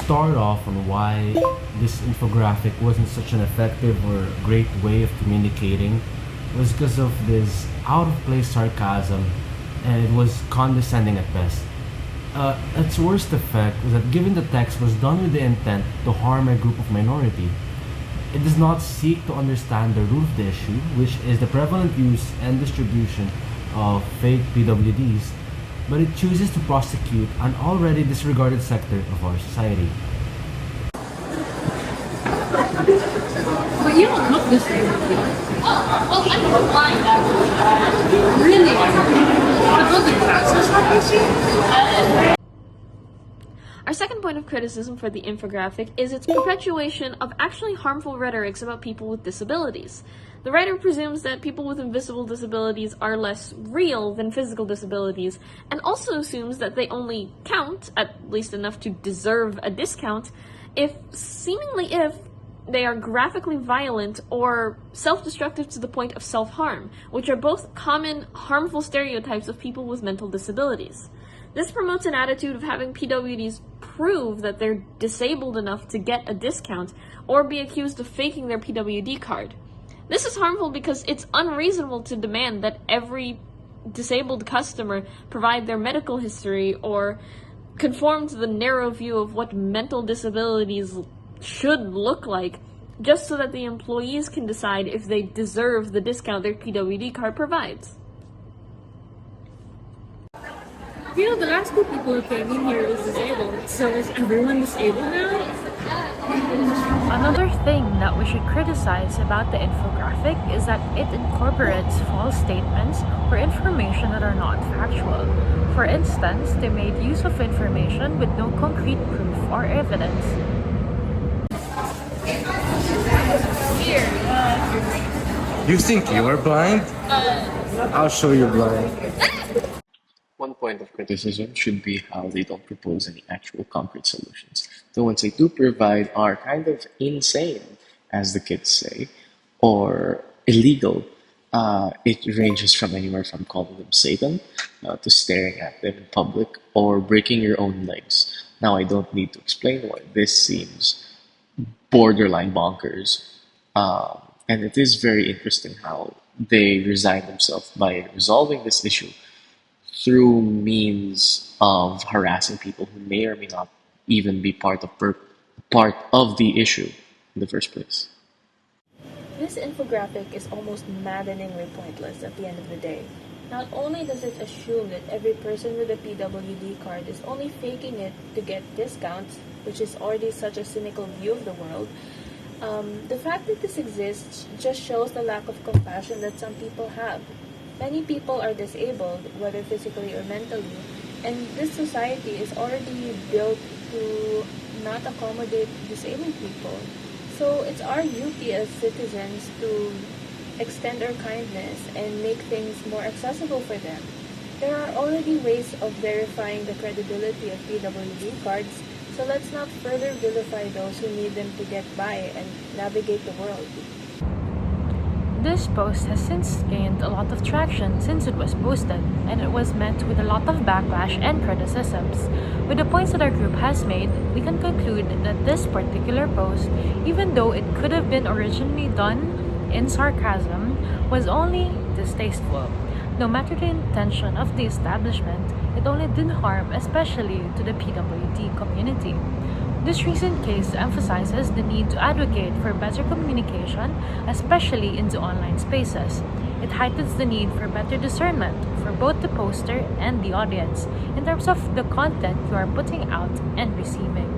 start off on why this infographic wasn't such an effective or great way of communicating was because of this out of place sarcasm, and it was condescending at best. Its worst effect was that given the text was done with the intent to harm a group of minority, it does not seek to understand the root of the issue, which is the prevalent use and distribution of fake PWDs, but it chooses to prosecute an already disregarded sector of our society. But you don't look the same. Oh, well, I'm blind actually. Really? But those are glasses, have you seen? Our second point of criticism for the infographic is its perpetuation of actually harmful rhetorics about people with disabilities. The writer presumes that people with invisible disabilities are less real than physical disabilities, and also assumes that they only count, at least enough to deserve a discount, if they are graphically violent or self-destructive to the point of self-harm, which are both common harmful stereotypes of people with mental disabilities. This promotes an attitude of having PWDs prove that they're disabled enough to get a discount or be accused of faking their PWD card. This is harmful because it's unreasonable to demand that every disabled customer provide their medical history or conform to the narrow view of what mental disabilities should look like, just so that the employees can decide if they deserve the discount their PWD card provides. You know, the last two people who came in here was disabled, so is everyone disabled now? Another thing that we should criticize about the infographic is that it incorporates false statements or information that are not factual. For instance, they made use of information with no concrete proof or evidence. You think you're blind? I'll show you blind. One point of criticism should be how they don't propose any actual concrete solutions. The ones they do provide are kind of insane, as the kids say, or illegal. It ranges from anywhere from calling them Satan to staring at them in public or breaking your own legs. Now, I don't need to explain why this seems borderline bonkers. And it is very interesting how they resign themselves by resolving this issue through means of harassing people who may or may not even be part of the issue in the first place. This infographic is almost maddeningly pointless at the end of the day. Not only does it assume that every person with a PWD card is only faking it to get discounts, which is already such a cynical view of the world, the fact that this exists just shows the lack of compassion that some people have. Many people are disabled, whether physically or mentally, and this society is already built to not accommodate disabled people. So it's our duty as citizens to extend our kindness and make things more accessible for them. There are already ways of verifying the credibility of PWD cards, so let's not further vilify those who need them to get by and navigate the world. This post has since gained a lot of traction since it was posted, and it was met with a lot of backlash and criticisms. With the points that our group has made, we can conclude that this particular post, even though it could have been originally done in sarcasm, was only distasteful. No matter the intention of the establishment, it only did harm, especially to the PWD community. This recent case emphasizes the need to advocate for better communication, especially into online spaces. It heightens the need for better discernment for both the poster and the audience in terms of the content you are putting out and receiving.